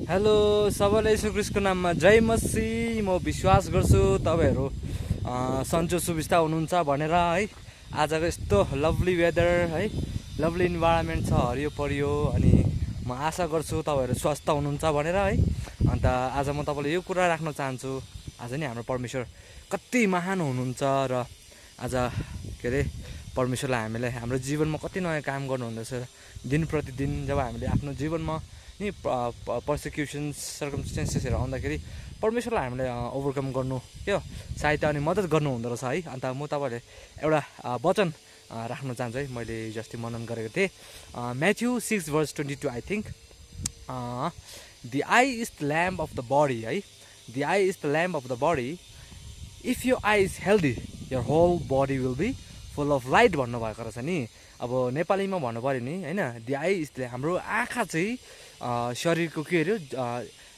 Hello सबैलाई यीशु ख्रीष्टको नाममा जय मसीह। म विश्वास गर्छु तपाईँहरू सन्चो सुविस्ता हुनुहुन्छ भनेर है। आजको यस्तो लभली वेदर है, लभली इन्भाइरोमेन्ट छ, हरियो परियो। अनि म आशा गर्छु तपाईँहरू स्वस्थ हुनुहुन्छ भनेर है। अन्त आज म तपाईँलाई यो कुरा राख्न चाहन्छु। आज नि हाम्रो परमेश्वर कति महान हुनुहुन्छ र आज के अरे परमेश्वरले हामीलाई हाम्रो जीवनमा कति नयाँ काम गर्नुहुँदैछ। दिन प्रतिदिन जब हामीले आफ्नो जीवनमा नि पर्सिक्युसन्स सर्कमस्टेन्सेसहरू आउँदाखेरि परमेश्वरलाई हामीले ओभरकम गर्नु क्या सहायता अनि मद्दत गर्नु हुँदो रहेछ है। अन्त म तपाईँहरूले एउटा वचन राख्न चाहन्छु है। मैले जस्तै मनन गरेको थिएँ Matthew 6:22 I think. The eye is the lamp of the body है। The eye is the lamp of the body. If यो eye is healthy your whole body will be full of light भन्नुभएको रहेछ नि। अब नेपालीमा भन्नु पऱ्यो नि होइन। दि आई इज हाम्रो आँखा चाहिँ शरीरको के अरे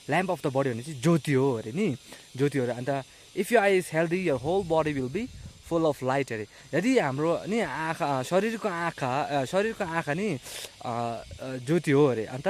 ल्याम्प अफ द बडी भने चाहिँ ज्योति हो अरे नि, ज्योति हो अरे। And if your eye is healthy your whole body will be full of light अरे। यदि हाम्रो नि आँखा शरीरको आँखा नि ज्योति हो अरे। अन्त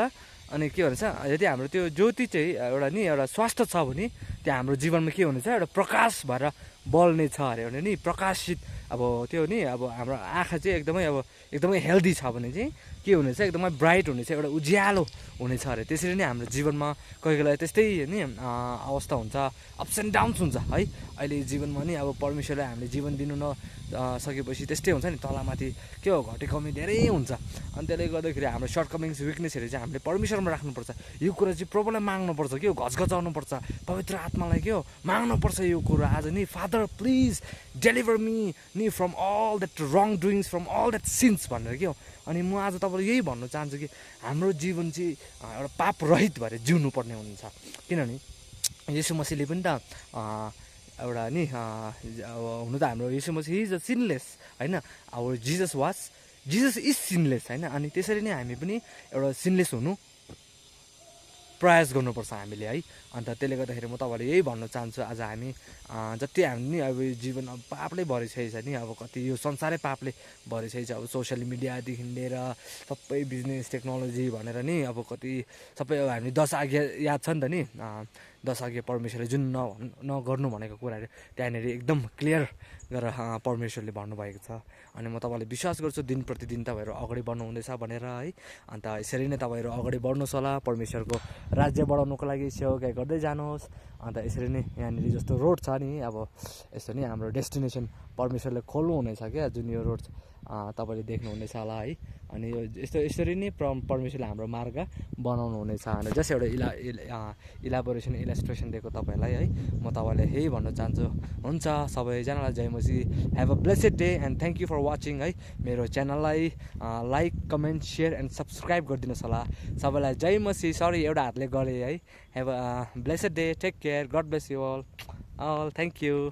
अनि के भन्छ, यदि हाम्रो त्यो ज्योति चाहिँ एउटा स्वास्थ्य छ भने त्यहाँ हाम्रो जीवनमा के हुनेछ, एउटा प्रकाश भएर बल्ने छ अरे भने नि, प्रकाशित। अब त्यो नि अब हाम्रो आँखा चाहिँ एकदमै हेल्दी छ भने चाहिँ के हुनेछ, एकदमै ब्राइट हुनेछ, एउटा उज्यालो हुनेछ अरे। त्यसरी नै हाम्रो जीवनमा कोही बेला त्यस्तै नि अवस्था हुन्छ, अप्स एन्ड डाउन्स हुन्छ है। अहिले जीवनमा नि अब परमेश्वरले हामीले जीवन दिनु नसकेपछि त्यस्तै हुन्छ नि, तलमाथि के हो घटे कमी धेरै हुन्छ। अनि त्यसले गर्दाखेरि हाम्रो सर्टकमिङ्स विकनेसहरू चाहिँ हामीले परमेश्वरमा राख्नुपर्छ। यो कुरा चाहिँ प्रभुलाई माग्नुपर्छ, के हो घचघचाउनुपर्छ, पवित्र आत्मालाई के हो माग्नुपर्छ यो कुरा। आज नि फादर प्लिज डेलिभर मी नि from all that wrong doings, from all that sins भनेर के हो। अनि म आज तपाईँलाई यही भन्नु चाहन्छु कि हाम्रो जीवन चाहिँ एउटा पाप रहित भएर जिउनु पर्ने हुन्छ। किनभने यीशु मसीहले पनि त एउटा नि हुनु त हाम्रो यीशु मसीह इज अ सिनलेस होइन। आवर जिजस इज सिनलेस होइन। अनि त्यसरी नै हामी पनि एउटा सिनलेस हुनु प्रयास गर्नुपर्छ हामीले है। अन्त त्यसले गर्दाखेरि म तपाईँलाई यही भन्न चाहन्छु, आज हामी जति हामी नि अब जीवन अब पापले भरिसकेको छ नि, अब कति यो संसारै पापले भरिसकेको छ। अब सोसियल मिडियादेखि लिएर सबै बिजनेस टेक्नोलोजी भनेर नि अब कति सबै हामी 10 आज्ञा याद छ नि त नि। 10 आज्ञा परमेश्वरले जुन नगर्नु भनेको कुराहरू त्यहाँनिर एकदम क्लियर गरेर परमेश्वरले भन्नुभएको छ। अनि म तपाईँलाई विश्वास गर्छु दिन प्रतिदिन तपाईँहरू अगाडि बढ्नुहुँदैछ भनेर है। अन्त यसरी नै तपाईँहरू अगाडि बढ्नुहोस् होला, परमेश्वरको राज्य बढाउनुको लागि सेवा गर्दै जानुहोस्। अन्त यसरी नै यहाँनिर जस्तो रोड छ नि, अब यस्तो नि हाम्रो डेस्टिनेसन परमेश्वरले खोल्नु हुनेछ क्या, जुन यो रोड तपाईँले देख्नुहुनेछ होला है। अनि यो यसरी नै परमेश्वरले हाम्रो मार्ग बनाउनु हुनेछ। अनि जस्ट एउटा इलाबोरेसन इलास्ट्रेसन दिएको तपाईँलाई है। म तपाईँलाई यही भन्न चाहन्छु। हुन्छ, सबैजनालाई जय मसीह। Have a blessed day and thank you for watching है। मेरो च्यानललाई like comment share and subscribe गरिदिनुहोस् होला। सबैलाई जय मसीह। सरी एउटा हातले गरेँ है। Have a blessed day, take care, god bless you all, thank you.